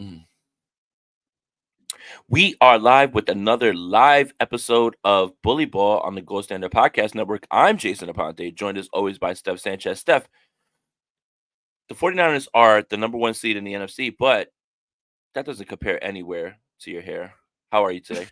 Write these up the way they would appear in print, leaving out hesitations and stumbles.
Mm. We are live with another live episode of Bully Ball on the Gold Standard Podcast Network. I'm Jason Aponte, joined as always by Steph Sanchez. Steph, the 49ers are the number one seed in the NFC, but that doesn't compare anywhere to your hair. How are you today?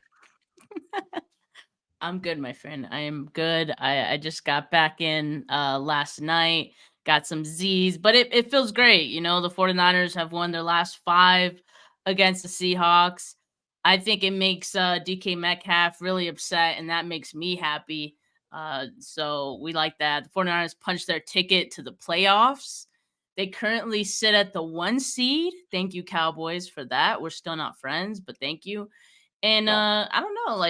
I'm good, my friend. I am good. I just got back in last night, got some Z's, but it feels great. The 49ers have won their last five against the Seahawks. I think it makes DK Metcalf really upset, and that makes me happy. So we like that. The 49ers punched their ticket to the playoffs. They currently sit at the 1 seed. Thank you, Cowboys, for that. We're still not friends, but thank you. And Wow. I don't know,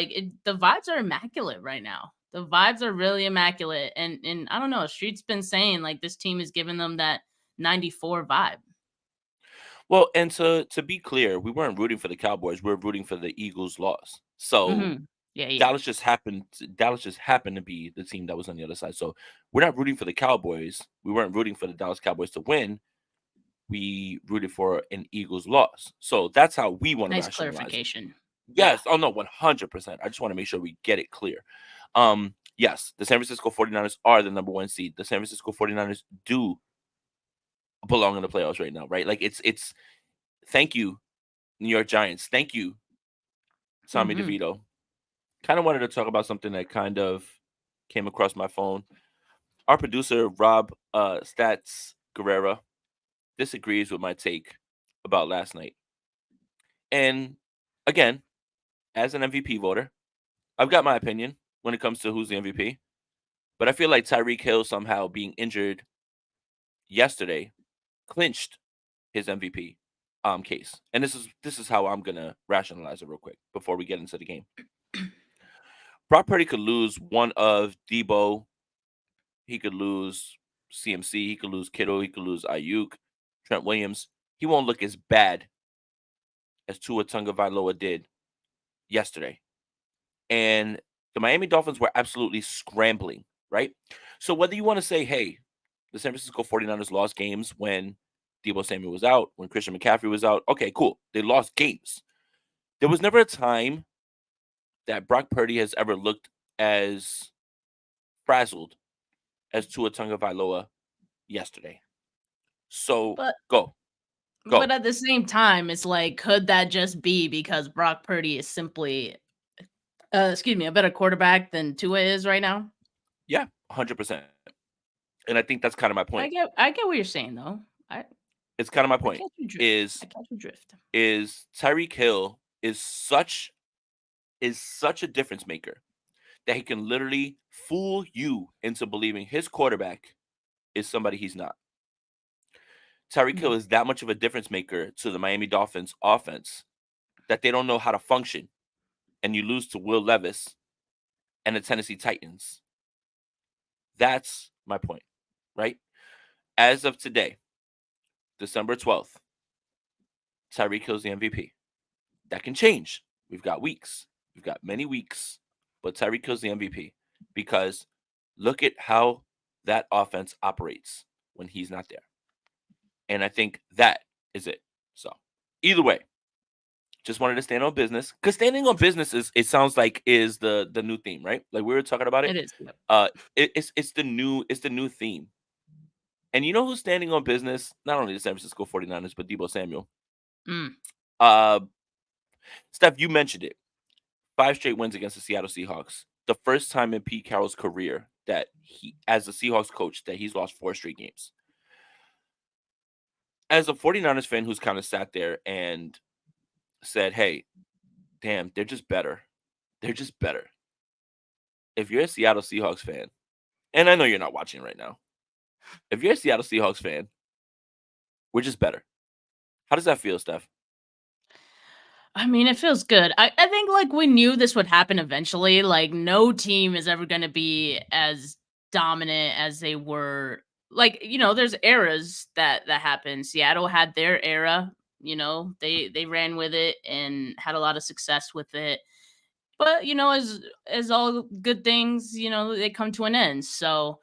the vibes are immaculate right now. The vibes are really immaculate, and I don't know. Street's been saying like this team is giving them that 94 vibe. Well, and to be clear, we weren't rooting for the Cowboys. We were rooting for the Eagles' loss. So Yeah, yeah. Dallas just happened to be the team that was on the other side. So we're not rooting for the Cowboys. We weren't rooting for the Dallas Cowboys to win. We rooted for an Eagles loss. So that's how we want to Nice rationalize it. clarification. Yeah. Yes. Oh no, 100%. I just want to make sure we get it clear. Yes, the San Francisco 49ers are the number one seed. The San Francisco 49ers do belong in the playoffs right now, right? Like it's thank you, New York Giants. Thank you, Tommy Mm-hmm. DeVito. Kind of wanted to talk about something that kind of came across my phone. Our producer, Rob Stats Guerrera, disagrees with my take about last night. And again, as an MVP voter, I've got my opinion when it comes to who's the MVP. But I feel like Tyreek Hill somehow being injured yesterday clinched his MVP case. And this is how I'm gonna rationalize it real quick before we get into the game. Brock Purdy could lose one of Deebo, he could lose CMC, he could lose Kittle, he could lose Ayuk, Trent Williams. He won't look as bad as Tua Tagovailoa did yesterday. And the Miami Dolphins were absolutely scrambling, right? So whether you want to say, hey, the San Francisco 49ers lost games when Deebo Samuel was out, when Christian McCaffrey was out, okay, cool. They lost games. There was never a time that Brock Purdy has ever looked as frazzled as Tua Tagovailoa yesterday. So But go, but go. at the same time, it's like, could that just be because Brock Purdy is simply, a better quarterback than Tua is right now? Yeah, 100%. And I think that's kind of my point. I get what you're saying though. I It's kind of my I point catch your drift. I is catch your drift. is Tyreek Hill is such a difference maker that he can literally fool you into believing his quarterback is somebody he's not. Tyreek Hill Mhm. is that much of a difference maker to the Miami Dolphins offense that they don't know how to function. And you lose to Will Levis and the Tennessee Titans. That's my point, right? As of today, December 12th, Tyreek Hill's the MVP. That can change. We've got weeks. We've got many weeks, but Tyreek Hill's the MVP because look at how that offense operates when he's not there. And I think that is it. So, either way, just wanted to stand on business because standing on business is it sounds like is the new theme, right? Like we were talking about it. It is. Yep. It's the new theme. And you know who's standing on business? Not only the San Francisco 49ers, but Deebo Samuel. Mm. Uh Steph, you mentioned it. 5 straight wins against the Seattle Seahawks. The first time in Pete Carroll's career that he, as a Seahawks coach, that he's lost 4 straight games. As a 49ers fan who's kind of sat there and said, hey, damn, they're just better. They're just better. If you're a Seattle Seahawks fan, and I know you're not watching right now, if you're a Seattle Seahawks fan, we're just better. How does that feel, Steph? I mean, it feels good. I think like we knew this would happen eventually. Like no team is ever going to be as dominant as they were. Like, there's eras that happen. Seattle had their era, they ran with it and had a lot of success with it. But, as all good things, they come to an end. So,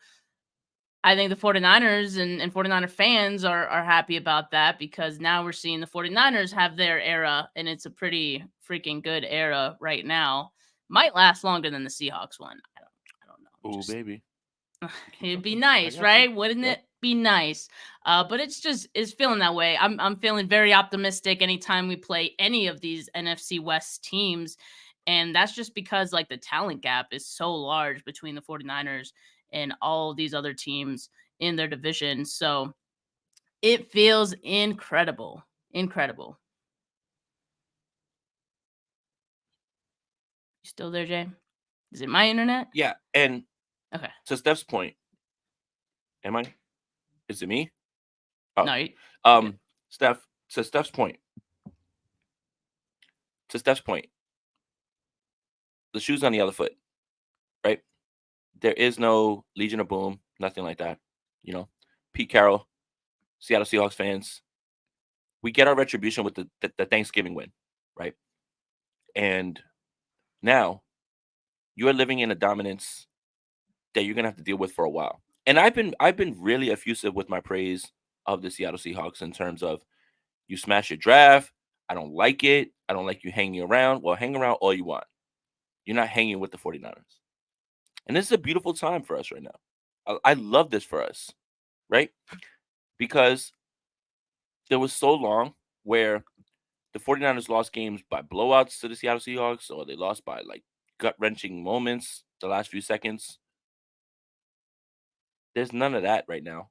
I think the 49ers and 49er fans are happy about that because now we're seeing the 49ers have their era, and it's a pretty freaking good era right now. Might last longer than the Seahawks one. I don't know. Oh, Just baby. Keep it'd be talking. I nice, got you. right? Wouldn't Yep. it be nice? But it's feeling that way. I'm feeling very optimistic anytime we play any of these NFC West teams. And that's just because like the talent gap is so large between the 49ers and all these other teams in their division. So it feels incredible. Incredible. You still there, Jay? Is it my internet? Yeah. And Okay. to Steph's point, am I? Is it me? Oh, No, you're good. Steph. To Steph's point. To Steph's point. The shoe's on the other foot, right? There is no Legion of Boom, nothing like that. You know, Pete Carroll, Seattle Seahawks fans, we get our retribution with the Thanksgiving win, right? And now you are living in a dominance that you're gonna have to deal with for a while. And I've been really effusive with my praise of the Seattle Seahawks in terms of you smash your draft. I don't like it. I don't like you hanging around. Well, hang around all you want. You're not hanging with the 49ers. And this is a beautiful time for us right now. I love this for us, right? Because there was so long where the 49ers lost games by blowouts to the Seattle Seahawks, or they lost by like gut wrenching moments the last few seconds. There's none of that right now.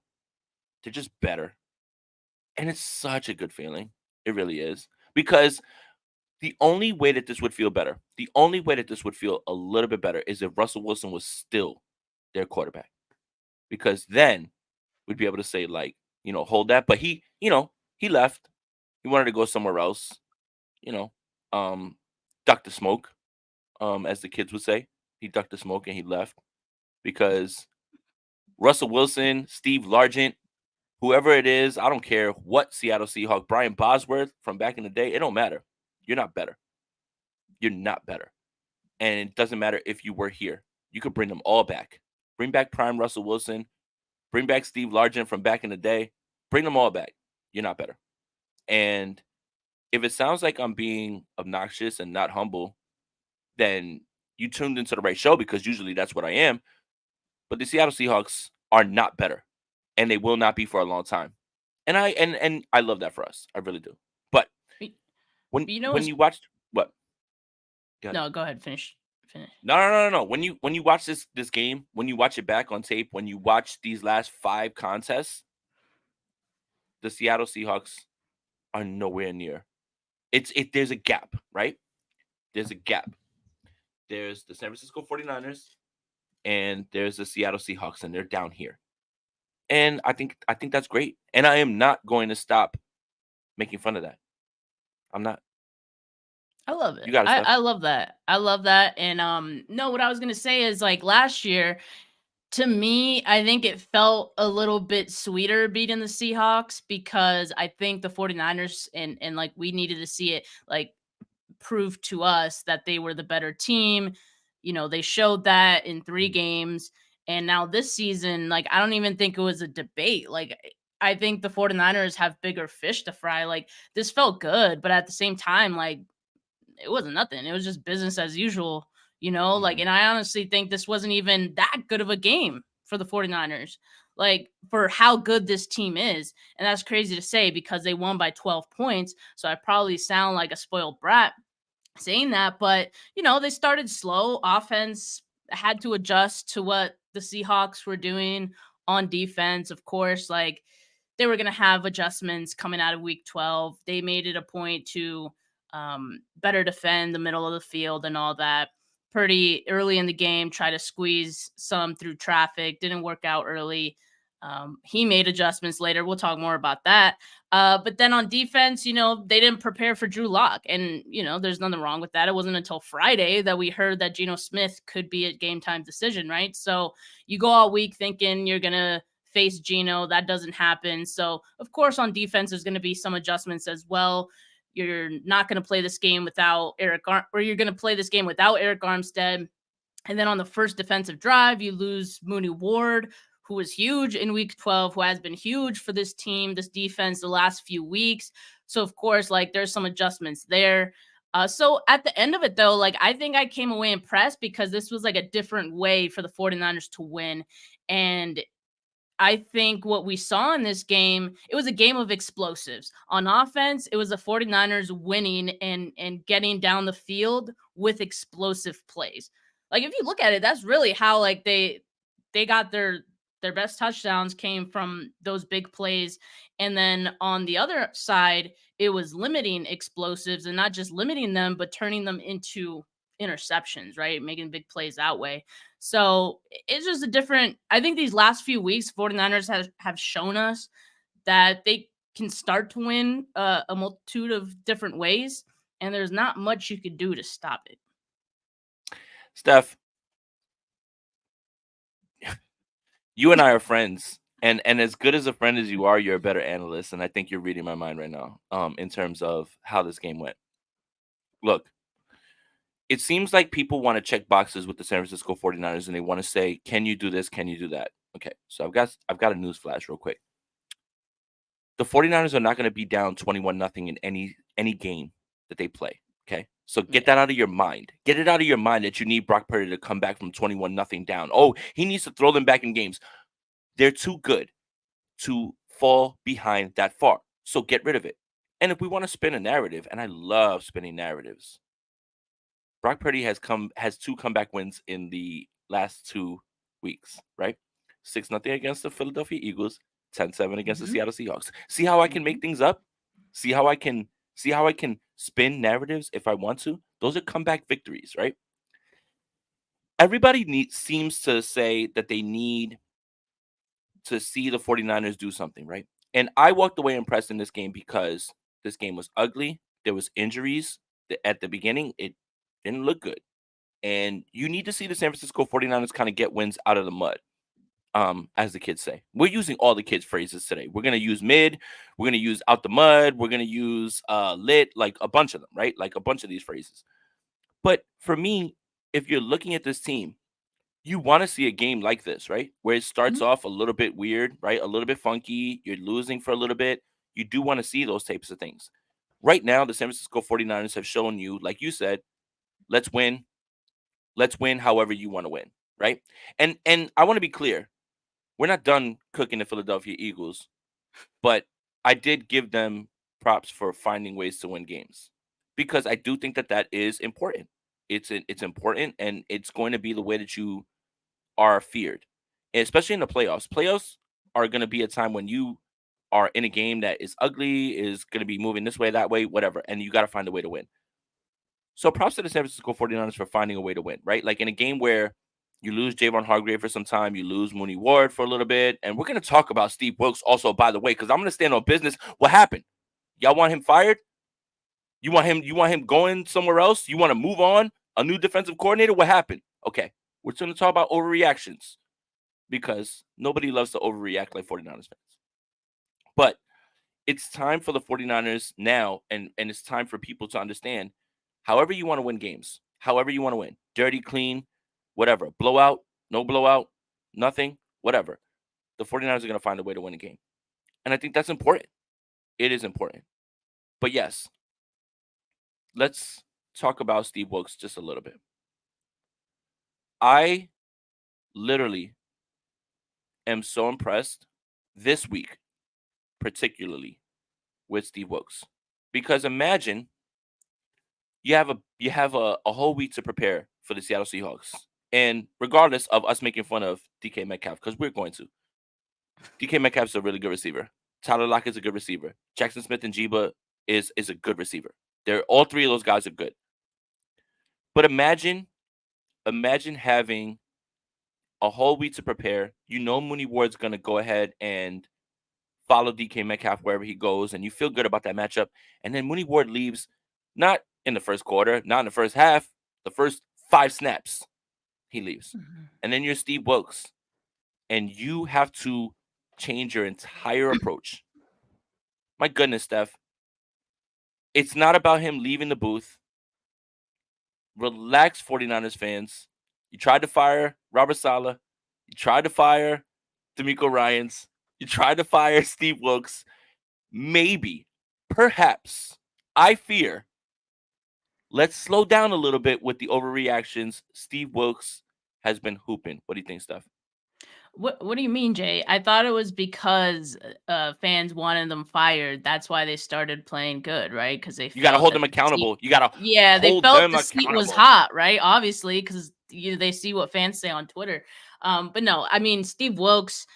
They're just better. And it's such a good feeling. It really is. Because the only way that this would feel better, the only way that this would feel a little bit better is if Russell Wilson was still their quarterback. Because then we'd be able to say, like, hold that. But he left. He wanted to go somewhere else, you know, um, duck the smoke, as the kids would say. He ducked the smoke and he left because Russell Wilson, Steve Largent, whoever it is, I don't care what Seattle Seahawk, Brian Bosworth from back in the day, it don't matter. You're not better. You're not better. And it doesn't matter if you were here. You could bring them all back. Bring back prime Russell Wilson. Bring back Steve Largent from back in the day. Bring them all back. You're not better. And if it sounds like I'm being obnoxious and not humble, then you tuned into the right show because usually that's what I am. But the Seattle Seahawks are not better, and they will not be for a long time. And I love that for us. I really do. But But when you know when what's you watched what? Go ahead. no, go ahead, finish. Finish. No. When you watch this game, when you watch it back on tape, when you watch these last 5 contests, the Seattle Seahawks are nowhere near. There's a gap, right? There's a gap. There's the San Francisco 49ers and there's the Seattle Seahawks, and they're down here. And I think that's great. And I am not going to stop making fun of that. I'm not. I love You it. got it, Steph. I love that. I love that. And no, what I was gonna say is like last year, to me, I think it felt a little bit sweeter beating the Seahawks because I think the 49ers and like we needed to see it like prove to us that they were the better team. You know, they showed that in 3 games. And now this season, like I don't even think it was a debate. Like I think the 49ers have bigger fish to fry. Like this felt good, but at the same time, like it wasn't nothing. It was just business as usual, you know? Like, Mhm. and I honestly think this wasn't even that good of a game for the 49ers, like for how good this team is. And that's crazy to say because they won by 12 points. So I probably sound like a spoiled brat saying that, but you know, they started slow. Offense had to adjust to what the Seahawks were doing on defense. Of course, like they were going to have adjustments coming out of week 12. They made it a point to better defend the middle of the field and all that. Pretty early in the game, try to squeeze some through traffic. Didn't work out early. He made adjustments later. We'll talk more about that. But then on defense, you know, they didn't prepare for Drew Lock. And, you know, there's nothing wrong with that. It wasn't until Friday that we heard that Geno Smith could be a game time decision, right? So you go all week thinking you're going to face Geno. That doesn't happen. So, of course, on defense, there's going to be some adjustments as well. You're not going to play this game without or you're going to play this game without Eric Armstead. And then on the first defensive drive, you lose Mooney Ward, who was huge in week 12, who has been huge for this team, this defense the last few weeks. So, of course, like there's some adjustments there. So at the end of it, though, like I think I came away impressed because this was like a different way for the 49ers to win. And I think what we saw in this game, it was a game of explosives. On offense, it was the 49ers winning and getting down the field with explosive plays. Like if you look at it, that's really how like they got their best touchdowns came from those big plays. And then on the other side, it was limiting explosives and not just limiting them, but turning them into interceptions, right? Making big plays that way. So it's just a different. I think these last few weeks, 49ers have shown us that they can start to win a multitude of different ways, and there's not much you could do to stop it. Steph, you and I are friends. And as good as a friend as you are, you're a better analyst. And I think you're reading my mind right now, in terms of how this game went. Look, it seems like people want to check boxes with the San Francisco 49ers and they want to say, can you do this? Can you do that? Okay, so I've got a news flash real quick. The 49ers are not going to be down 21 nothing in any game that they play. Okay. So get Yeah. that out of your mind. Get it out of your mind that you need Brock Purdy to come back from 21 nothing down. Oh, he needs to throw them back in games. They're too good to fall behind that far. So get rid of it. And if we want to spin a narrative, and I love spinning narratives, Brock Purdy has 2 comeback wins in the last 2 weeks, right? 6-0 against the Philadelphia Eagles, 10-7 against the Mm-hmm. Seattle Seahawks. See how I can Mm-hmm. make things up? See how I can spin narratives if I want to? Those are comeback victories, right? Everybody seems to say that they need to see the 49ers do something, right? And I walked away impressed in this game because this game was ugly. There was injuries at the beginning. It didn't look good. And you need to see the San Francisco 49ers kind of get wins out of the mud, as the kids say. We're using all the kids' phrases today. We're going to use mid. We're going to use out the mud. We're going to use lit, like a bunch of them, right? Like a bunch of these phrases. But for me, if you're looking at this team, you want to see a game like this, right? Where it starts Mm-hmm. off a little bit weird, right? A little bit funky. You're losing for a little bit. You do want to see those types of things. Right now, the San Francisco 49ers have shown you, like you said, let's win. Let's win however you want to win, right? And I want to be clear. We're not done cooking the Philadelphia Eagles, but I did give them props for finding ways to win games because I do think that that is important. It's important, and it's going to be the way that you are feared, and especially in the playoffs. Playoffs are going to be a time when you are in a game that is ugly, is going to be moving this way, that way, whatever, and you got to find a way to win. So props to the San Francisco 49ers for finding a way to win, right? Like in a game where you lose Javon Hargrave for some time, you lose Mooney Ward for a little bit, and we're going to talk about Steve Wilkes also, by the way, because I'm going to stand on business. What happened? Y'all want him fired? You want him going somewhere else? You want to move on? A new defensive coordinator? What happened? Okay, we're going to talk about overreactions because nobody loves to overreact like 49ers fans. But it's time for the 49ers now, and it's time for people to understand however you want to win games, however you want to win, dirty, clean, whatever, blowout, no blowout, nothing, whatever. The 49ers are going to find a way to win a game. And I think that's important. It is important. But yes, let's talk about Steve Wilkes just a little bit. I literally am so impressed this week, particularly with Steve Wilkes. Because imagine you have a whole week to prepare for the Seattle Seahawks. And regardless of us making fun of DK Metcalf, because we're going to, DK Metcalf's a really good receiver. Tyler Lockett's a good receiver. Jackson Smith and Jiba is a good receiver. They're all 3 of those guys are good. But imagine having a whole week to prepare. You know Mooney Ward's gonna go ahead and follow DK Metcalf wherever he goes, and you feel good about that matchup. And then Mooney Ward leaves, not in the first quarter, not in the first half, the first 5 snaps, he leaves. Mm-hmm. And then you're Steve Wilkes, and you have to change your entire approach. My goodness, Steph. It's not about him leaving the booth. Relax, 49ers fans. You tried to fire Robert Saleh. You tried to fire D'Amico Ryans. You tried to fire Steve Wilkes. Maybe, perhaps, I fear. Let's slow down a little bit with the overreactions. Steve Wilkes has been hooping. What do you think, Steph? What do you mean, Jay? I thought it was because fans wanted them fired. That's why they started playing good, right? Because they You got to felt hold that them the seat, accountable. You got to yeah, they hold felt them the seat was accountable. hot, right? Obviously, because they see what fans say on Twitter. But no, I mean Steve Wilkes.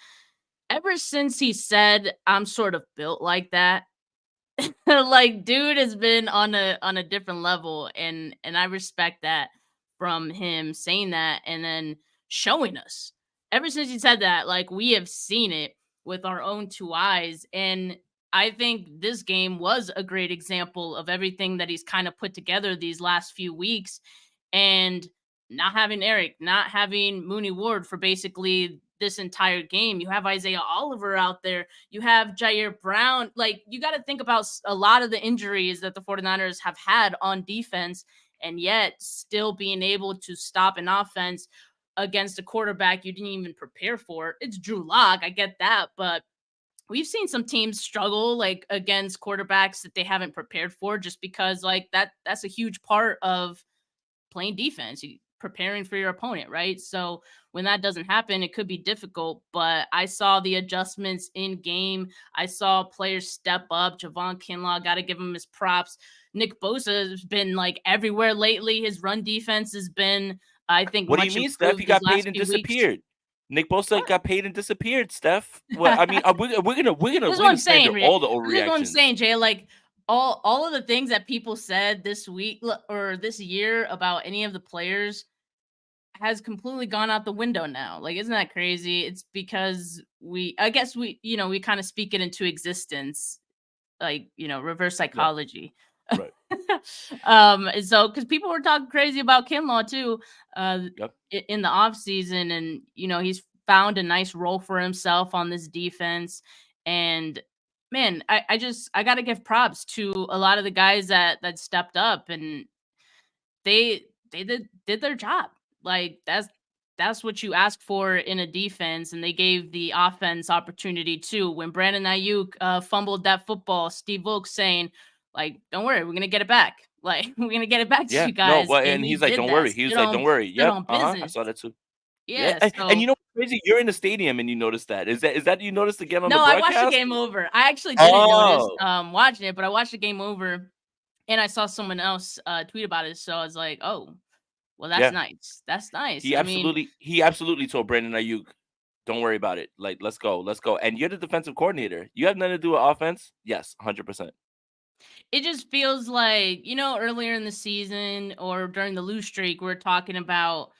Ever since he said I'm sort of built like that, like dude has been on a different level, and I respect that from him saying that and then showing us. Ever since he said that, like we have seen it with our own two eyes, and I think this game was a great example of everything that he's kind of put together these last few weeks. And not having Eric, not having Mooney Ward for basically this entire game. You have Isaiah Oliver out there. You have Jair Brown. Like, you got to think about a lot of the injuries that the 49ers have had on defense, and yet still being able to stop an offense against a quarterback you didn't even prepare for. It's Drew Lock. I get that. But we've seen some teams struggle like against quarterbacks that they haven't prepared for, just because like that's a huge part of playing defense, preparing for your opponent, right? So when that doesn't happen, it could be difficult. But I saw the adjustments in game. I saw players step up. Javon Kinlaw, got to give him his props. Nick Bosa has been like everywhere lately. His run defense has been, I think, What do you much mean, Steph? He improved these got paid last and few weeks. disappeared. Nick Bosa What? got paid and disappeared, Steph. Well, I mean, we're This is what gonna I'm slander saying, Ray. all the This is what I'm overreactions. saying, Jay. Like all of the things that people said this week or this year about any of the players has completely gone out the window now. Like, isn't that crazy? It's because I guess we kind of speak it into existence, like, reverse Right, psychology. right. So because people were talking crazy about Kinlaw too, uh, Yep. in the off season, and he's found a nice role for himself on this defense. And man, I got to give props to a lot of the guys that stepped up, and they did their job. Like that's what you ask for in a defense, and they gave the offense opportunity too. When Brandon Ayuk fumbled that football, Steve Wilkes saying, like, "Don't worry, we're gonna get it back. Like, we're gonna get it back to Yeah. you No. guys," Well, and and he he's like, did "Don't that. worry." He was like, "Don't worry." Stood Yep. on I business. saw that too. Yeah. Yeah. And So you know what's crazy? You're in the stadium and you noticed that. Is that you noticed again on the no, I watched the broadcast? game over. I actually didn't notice Oh, watching it, but I watched the game over, and I saw someone else tweet about it. So I was like, oh, well, that's yeah. nice. That's nice. He I mean, absolutely told Brandon Ayuk, "Don't worry about it. Like, let's go, let's go." And you're the defensive coordinator. You have nothing to do with offense. Yes, 100%. it just feels like, earlier in the season or during the lose streak, we're talking about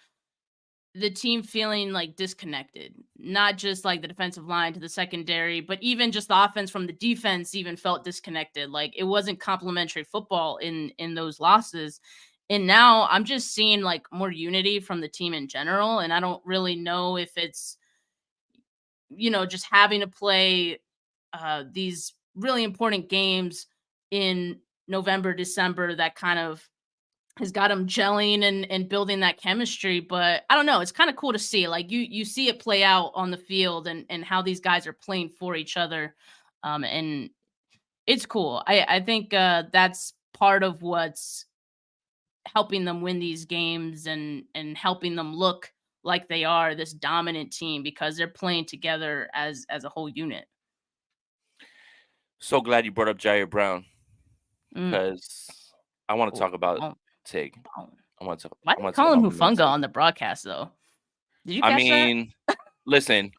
the team feeling like disconnected, not just like the defensive line to the secondary, but even just the offense from the defense even felt disconnected. Like it wasn't complimentary football in those losses. And now I'm just seeing like more unity from the team in general. And I don't really know if it's, just having to play these really important games in November, December that kind of has got them gelling and building that chemistry. But I don't know, it's kind of cool to see. Like you see it play out on the field and how these guys are playing for each other. And it's cool. I think that's part of what's helping them win these games and helping them look like they are this dominant team because they're playing together as a whole unit. So glad you brought up Jair Brown Mm. because I want to Oh, talk about bone, Tig. bone. I want to talk. Why I did they want to talk call him about my man Hufunga Tig. on the broadcast though? Did you I catch that? mean, listen.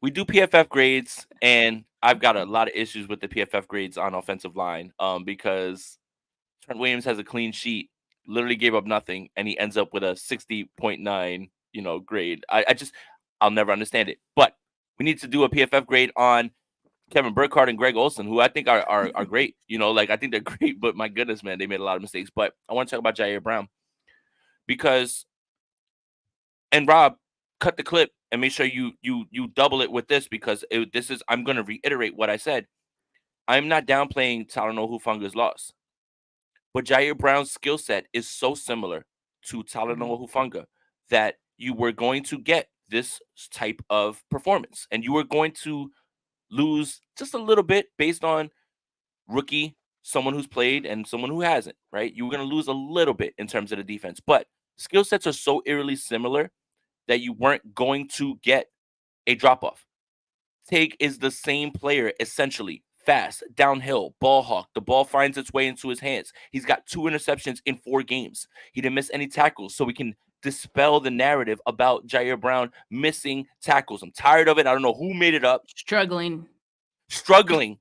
We do PFF grades, and I've got a lot of issues with the PFF grades on offensive line. Because Trent Williams has a clean sheet, literally gave up nothing, and he ends up with a 60.9, grade. I'll never understand it. But we need to do a PFF grade on Kevin Burkhardt and Greg Olson, who I think are great. Like I think they're great, but my goodness, man, they made a lot of mistakes. But I want to talk about Jair Brown because, and Rob, cut the clip and make sure you double it with this because I'm going to reiterate what I said. I'm not downplaying Talanoa Hufanga's loss. But Jair Brown's skill set is so similar to Mhm. Talanoa Hufanga that you were going to get this type of performance. And you are going to lose just a little bit based on rookie, someone who's played, and someone who hasn't, right? You're going to lose a little bit in terms of the defense. But skill sets are so eerily similar that you weren't going to get a drop off. Tig is the same player, essentially. Fast, downhill, ball hawk. The ball finds its way into his hands. He's got 2 interceptions in 4 games. He didn't miss any tackles, so we can dispel the narrative about Jair Brown missing tackles. I'm tired of it. I don't know who made it up. Struggling. Struggling,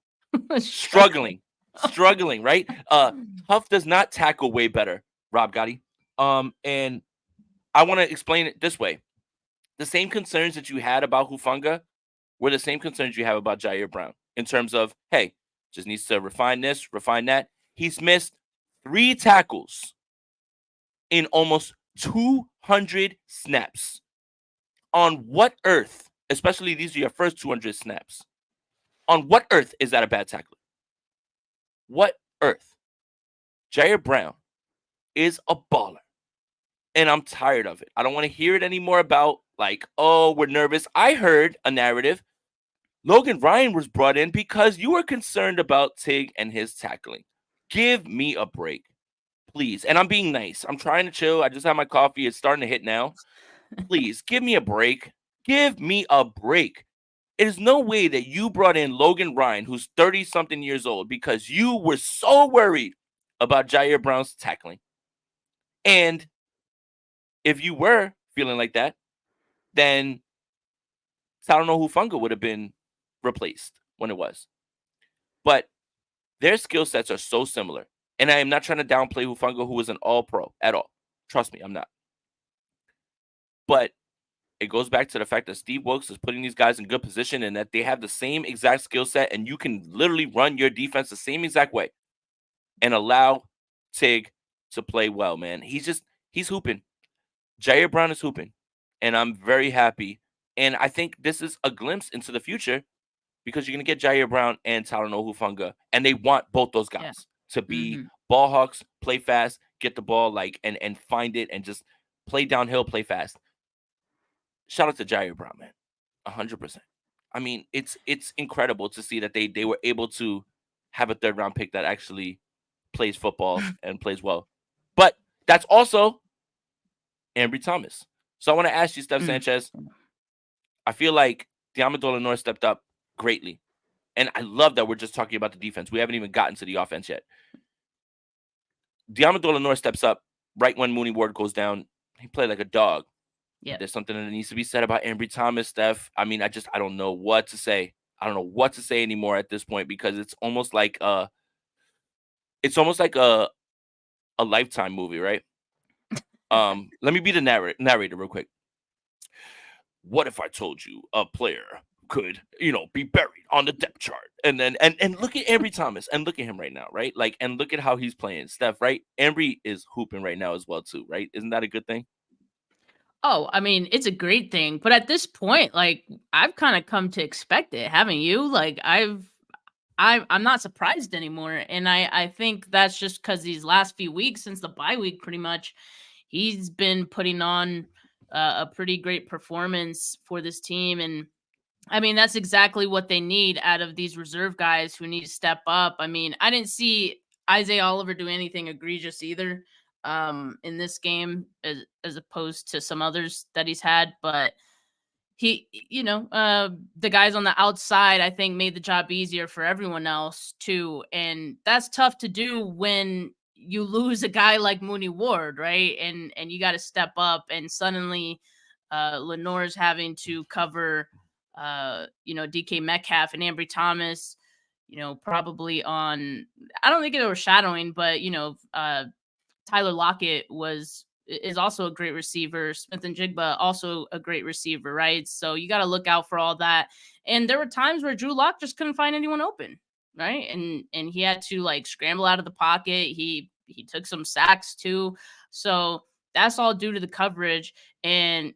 right? Huff does not tackle way better, Rob Gotti. And I want to explain it this way. The same concerns that you had about Hufanga were the same concerns you have about Jair Brown in terms of, hey, just needs to refine this, refine that. He's missed 3 tackles in almost 200 snaps. On what earth, especially these are your first 200 snaps, on what earth is that a bad tackler? What earth? Jair Brown is a baller. And I'm tired of it. I don't want to hear it anymore about, like, oh, we're nervous. I heard a narrative. Logan Ryan was brought in because you were concerned about Tig and his tackling. Give me a break, please. And I'm being nice. I'm trying to chill. I just had my coffee. It's starting to hit now. Please, give me a break. Give me a break. There's no way that you brought in Logan Ryan, who's 30-something years old, because you were so worried about Jair Brown's tackling. And if you were feeling like that, then Talanoa Hufanga would have been replaced when it was. But their skill sets are so similar. And I am not trying to downplay Hufanga, who is an all-pro at all. Trust me, I'm not. But it goes back to the fact that Steve Wilkes is putting these guys in good position and that they have the same exact skill set, and you can literally run your defense the same exact way and allow Tig to play well, man. He's hooping. Jair Brown is hooping, and I'm very happy. And I think this is a glimpse into the future because you're going to get Jair Brown and Talanoa Hufanga, and they want both those guys to be ball hawks, play fast, get the ball and find it and just play downhill, play fast. Shout out to Jair Brown, man. 100%. I mean, it's incredible to see that they were able to have a 3rd round pick that actually plays football and plays well. But that's also Ambry Thomas. So I want to ask you, Steph Sanchez. I feel like Diamador Lenore stepped up greatly. And I love that we're just talking about the defense. We haven't even gotten to the offense yet. Diamador Lenore steps up right when Mooney Ward goes down. He played like a dog. Yeah. There's something that needs to be said about Ambry Thomas, Steph. I mean, I don't know what to say. I don't know what to say anymore at this point because it's almost like a Lifetime movie, right? Let me be the narrator real quick. What if I told you a player could, be buried on the depth chart? And then and look at Ambry Thomas and look at him right now, right? Like, and look at how he's playing, Steph, right? Ambry is hooping right now as well too, right? Isn't that a good thing? Oh, I mean, it's a great thing, but at this point, like, I've kind of come to expect it, haven't you? Like, I'm not surprised anymore, and I think that's just because these last few weeks since the bye week, pretty much, he's been putting on a pretty great performance for this team, and I mean, that's exactly what they need out of these reserve guys who need to step up. I mean, I didn't see Isaiah Oliver do anything egregious either in this game as opposed to some others that he's had, but he, the guys on the outside, I think, made the job easier for everyone else too. And that's tough to do when you lose a guy like Mooney Ward, right? And you got to step up, and suddenly Lenore's having to cover DK Metcalf and Ambry Thomas, probably on, I don't think it was shadowing, but Tyler Lockett is also a great receiver. Smith and Jigba also a great receiver, right? So you got to look out for all that. And there were times where Drew Lock just couldn't find anyone open, right? And he had to scramble out of the pocket. He took some sacks too. So that's all due to the coverage. And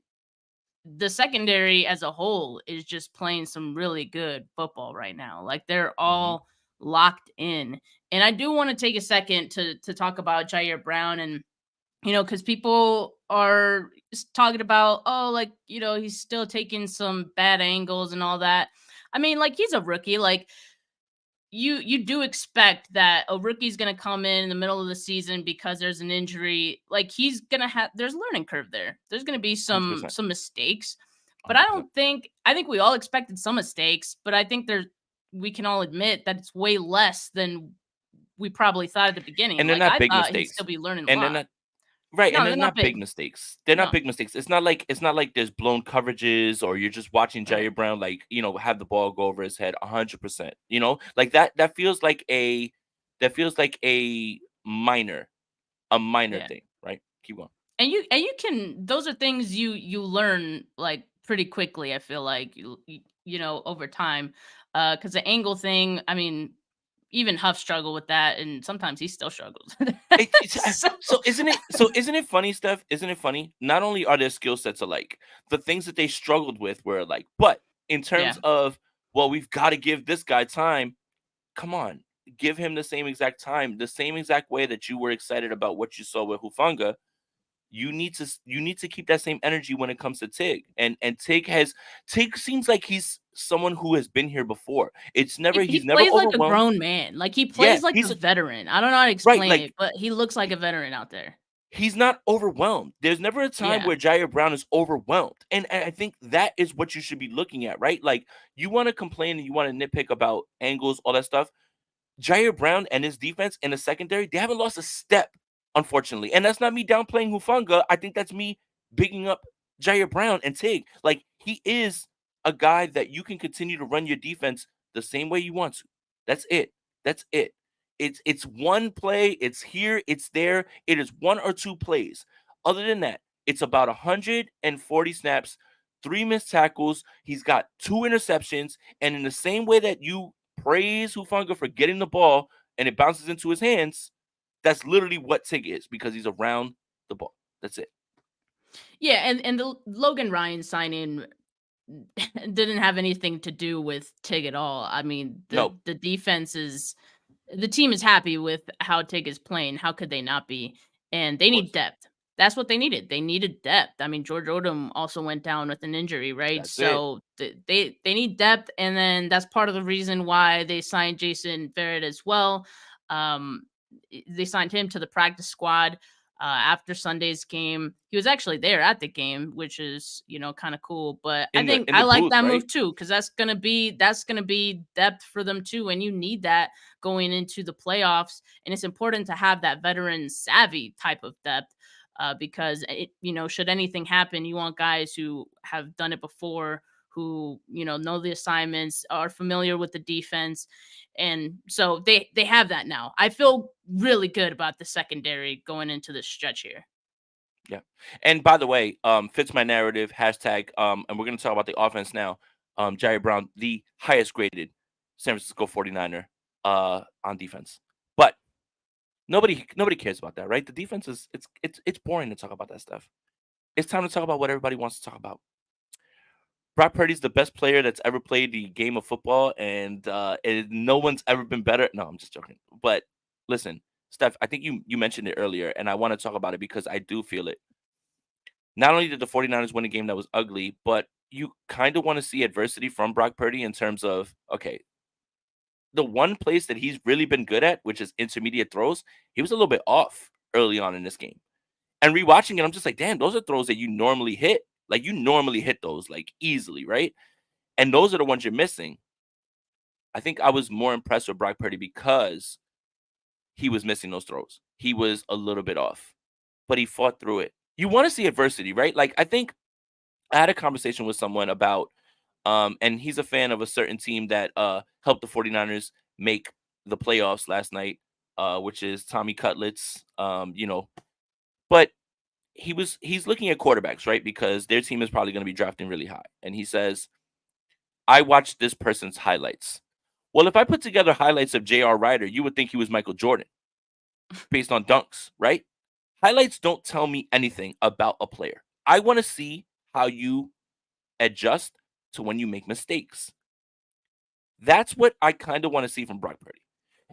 the secondary as a whole is just playing some really good football right now. Like, they're all locked in. And I do want to take a second to talk about Jair Brown, and because people are talking about, oh, like, he's still taking some bad angles and all that. I mean, like, he's a rookie. Like, you do expect that a rookie's gonna come in the middle of the season because there's an injury. Like, he's gonna have there's a learning curve there. There's gonna be some 100%. some mistakes, but 100%. I think we all expected some mistakes, but I think we can all admit that it's way less than we probably thought at the beginning. And they're Like, not I big thought he'd still mistakes. be learning a And they're lot. not right, and No, they're they're not not big big. mistakes. They're not No. big mistakes. It's not like there's blown coverages or you're just watching Right. Jair Brown like, have the ball go over his head 100%. Like that feels like a minor Yeah. thing, right? Keep going. And you can those are things you learn, like, pretty quickly, I feel like, over time. Because the angle thing, I mean, even Huff struggled with that, and sometimes he still struggles with that. So So isn't it funny, Steph? Isn't it funny? Not only are their skill sets alike, the things that they struggled with were alike. But in yeah. terms of, well, we've got to give this guy time. Come on, give him the same exact time, the same exact way that you were excited about what you saw with Hufanga. You need to keep that same energy when it comes to Tig. And Tig seems like he's someone who has been here before. He He's never plays like a overwhelmed. grown man. Like, he Yeah, plays like a he's veteran. I don't know how to right. explain Like it, but he looks like a veteran out there. he's not overwhelmed. There's never a time Yeah. where Jair Brown is overwhelmed. And I think that is what you should be looking at, right? Like you want to complain and you want to nitpick about angles, all that stuff. Jair Brown and his defense in the secondary, they haven't lost a step, unfortunately. And that's not me downplaying Hufanga. I think that's me bigging up Jair Brown and Tig. Like he is a guy that you can continue to run your defense the same way you want to. That's it. That's it. It's one play, it's here, it's there. It is one or two plays. Other than that, it's about 140 snaps, three missed tackles. He's got two interceptions. And in the same way that you praise Hufanga for getting the ball and it bounces into his hands, that's literally what Tig is because he's around the ball. That's it. Yeah, and the Logan Ryan signing didn't have anything to do with Tig at all. I mean, No, the defense is the team is happy with how Tig is playing. How could they not be? And of they need course. depth. That's what they needed. They needed depth. I mean, George Odom also went down with an injury, right? That's it. So they need depth, and then that's part of the reason why they signed Jason Verrett as well. Um, they signed him to the practice squad after Sunday's game. He was actually there at the game, which is, kind of cool. But I In the think in I the like booth, that right? move too, because that's gonna be depth for them too, and you need that going into the playoffs. And it's important to have that veteran savvy type of depth. Because should anything happen, you want guys who have done it before, who know the assignments, are familiar with the defense, and so they have that now. I feel really good about the secondary going into this stretch here. Yeah. And by the way, fits my narrative, hashtag, and we're gonna talk about the offense now. Jair Brown, the highest graded San Francisco 49er on defense. But nobody cares about that, right? The defense is it's boring to talk about that stuff. It's time to talk about what everybody wants to talk about. Brock Purdy's the best player that's ever played the game of football, and no one's ever been better. No, I'm just joking. But listen, Steph, I think you mentioned it earlier, and I want to talk about it because I do feel it. Not only did the 49ers win a game that was ugly, but you kind of want to see adversity from Brock Purdy in terms of, okay, the one place that he's really been good at, which is intermediate throws, he was a little bit off early on in this game. And rewatching it, I'm just like, damn, those are throws that you normally hit. Like you normally hit those like easily, right? And those are the ones you're missing. I think I was more impressed with Brock Purdy because he was missing those throws. He was a little bit off, but he fought through it. You want to see adversity, right? Like I think I had a conversation with someone about and he's a fan of a certain team that helped the 49ers make the playoffs last night, which is Tommy Cutlets. But he's looking at quarterbacks, right? Because their team is probably going to be drafting really high. And he says, I watched this person's highlights. Well, if I put together highlights of J.R. Ryder, you would think he was Michael Jordan based on dunks, right? Highlights don't tell me anything about a player. I want to see how you adjust to when you make mistakes. That's what I kind of want to see from Brock Purdy.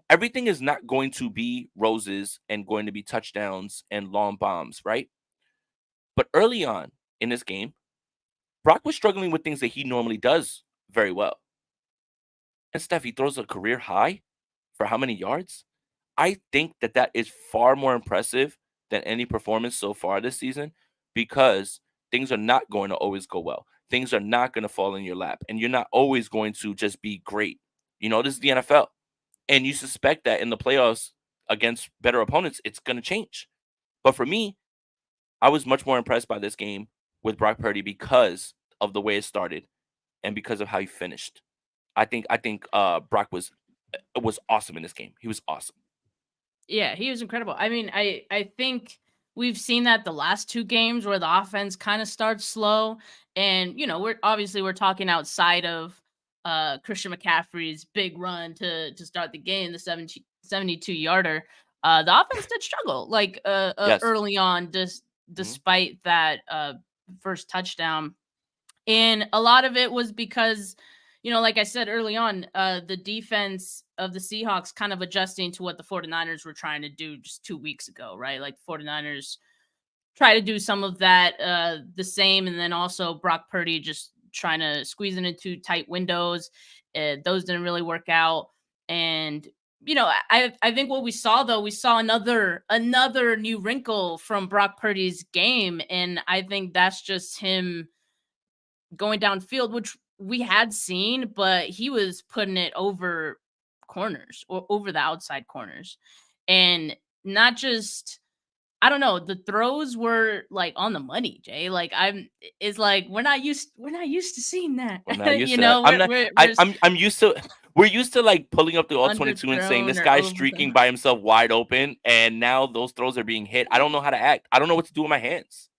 Everything is not going to be roses and going to be touchdowns and long bombs, right? But early on in this game, Brock was struggling with things that he normally does very well. And Steph, he throws a career high for how many yards? I think that that is far more impressive than any performance so far this season because things are not going to always go well. Things are not going to fall in your lap, and you're not always going to just be great. This is the NFL, and you suspect that in the playoffs against better opponents, it's going to change. But for me, I was much more impressed by this game with Brock Purdy because of the way it started and because of how he finished. I think Brock was awesome in this game. He was awesome. Yeah, he was incredible. I mean, I think we've seen that the last two games where the offense kind of starts slow, and we're talking outside of Christian McCaffrey's big run to start the game, the 72 yarder. The offense did struggle like Yes. early on, Mhm. despite that first touchdown. And a lot of it was because, like I said early on, the defense of the Seahawks kind of adjusting to what the 49ers were trying to do just 2 weeks ago, right? Like the 49ers try to do some of that the same. And then also Brock Purdy just trying to squeeze it into tight windows. Those didn't really work out. And, I think what we saw though, we saw another new wrinkle from Brock Purdy's game. And I think that's just him going downfield, which we had seen, but he was putting it over corners or over the outside corners. And not just, I don't know, the throws were like on the money, Jay. Like it's like we're not used to seeing that. I'm not used to that. I'm not. We're I'm used to. We're used to like pulling up the all 22 and saying underthrown this or guy's streaking overthrown. by himself wide open, and now those throws are being hit. I don't know how to act. I don't know what to do with my hands.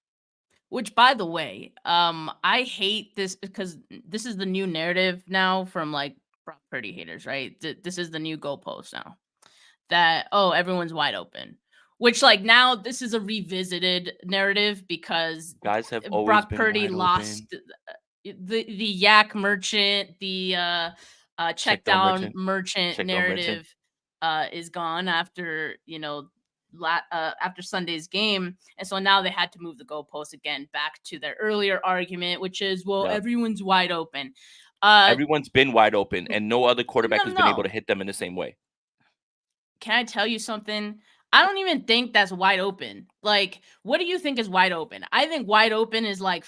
Which, by the way, I hate this because this is the new narrative now from like Brock Purdy haters, right? This is the new goalpost now. That, oh, everyone's wide open. Which, like, now this is a revisited narrative because Guys have always Brock been Purdy wide open. lost the yak merchant, the check Check down down merchant. merchant Check down merchant. narrative is gone after after Sunday's game, and so now they had to move the goalpost again back to their earlier argument, which is, well, Yeah. everyone's wide open. Uh, Everyone's been wide open, and no other quarterback no, has no, been able to no. hit them in the same way. Can I tell you something? I don't even think that's wide open. Like, what do you think is wide open? I think wide open is like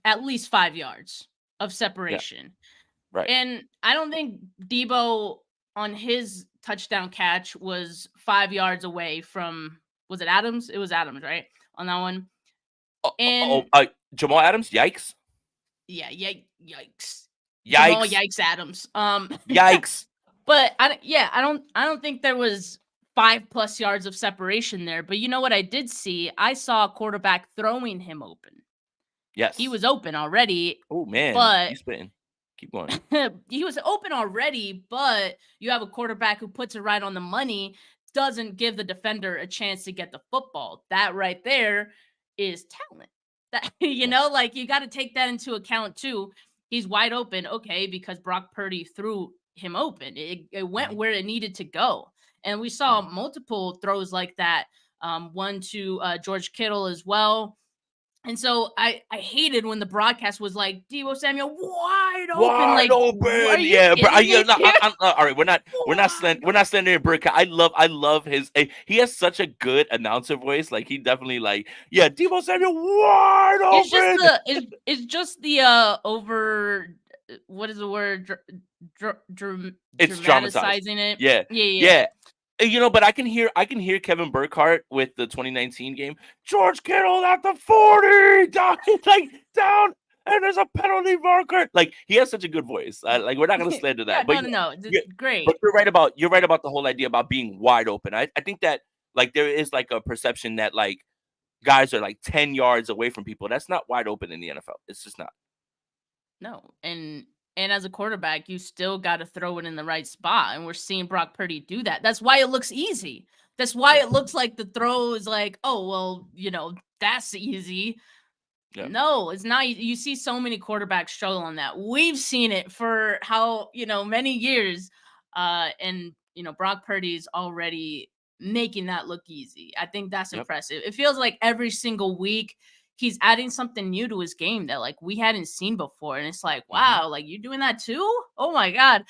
at least 5 yards of Yeah. separation. Right. And I don't think Deebo on his touchdown catch was 5 yards away from, was it Adams? It was Adams, right? On that one. And Jamal Adams. Yikes. yeah, yikes. Jamal Yikes. Yikes Adams. Yikes. But I don't think there was 5+ yards of separation there. But you know what I did see? I saw a quarterback throwing him open. He Yes. was open already, Oh man, but you spitting. Keep going. he was open already, but you have a quarterback who puts it right on the money, doesn't give the defender a chance to get the football. That right there is talent. That Yes. like you got to take that into account too. He's wide open, okay, because Brock Purdy threw him open. It went Mhm. where it needed to go. And we saw Mhm. multiple throws like that. One to George Kittle as well. And so I hated when the broadcast was like Deebo Samuel wide open. Wide Like, are open, you yeah, but kidding me? all right. We're Wide not slandering Burka. I love his. He has such a good announcer voice. Like he definitely like yeah. Deebo Samuel wide It's just open. the over, what is the word, It's dramatized. dramatizing it. Yeah, Yeah, yeah, yeah. yeah. But I can hear Kevin Burkhardt with the 2019 game. George Kittle at the 40, down like down, and there's a penalty marker. Like he has such a good voice. Like we're not gonna slander Yeah, that, but no, no, yeah, no. yeah. But Great. you're right about the whole idea about being wide open. I think that like there is like a perception that like guys are like 10 yards away from people. That's not wide open in the NFL. It's just not. No, and as a quarterback, you still got to throw it in the right spot, and we're seeing Brock Purdy do that. That's why it looks easy. That's why Yeah, it looks like the throw is like, oh well, that's easy. yeah, No, it's not. You see so many quarterbacks struggle on that. We've seen it for how many years, and Brock Purdy's already making that look easy. I think that's yep. impressive. It feels like every single week he's adding something new to his game that like we hadn't seen before. And it's like, Mhm. wow, like you're doing that too? Oh my God.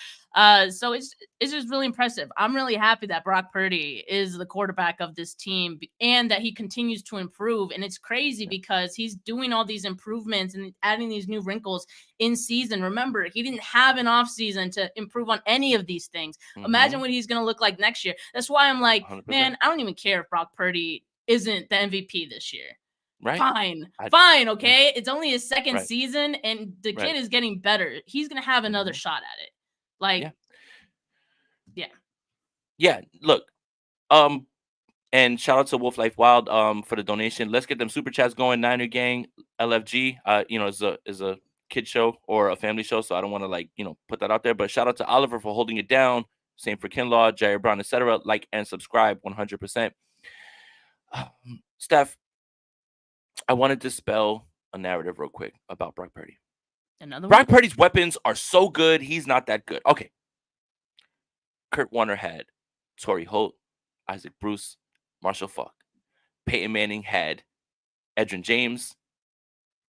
So it's just really impressive. I'm really happy that Brock Purdy is the quarterback of this team and that he continues to improve. And it's crazy Yeah. because he's doing all these improvements and adding these new wrinkles in season. Remember, he didn't have an off season to improve on any of these things. Imagine Mhm. what he's going to look like next year. That's why I'm like, 100%. man, I don't even care if Brock Purdy isn't the MVP this year. Right? Fine. I Fine, right, okay? It's only his second right, season and the right. kid is getting better. He's going to have another Mhm. shot at it. Like, Yeah. yeah. Yeah, look, um, and shout out to Wolf Life Wild, for the donation. Let's get them super chats going. Niner Gang, LFG, is a kid show or a family show, so I don't wanna, like, put that out there, but shout out to Oliver for holding it down. Same for Kinlaw, Jerry Brown, etc. Like and subscribe 100%. Steph, I wanna dispel a narrative real quick about Brock Purdy. Another Brock one? Purdy's weapons are so good, he's not that good. Okay, Kurt Warner had Torrey Holt, Isaac Bruce, Marshall Faulk. Peyton Manning had Edrin James,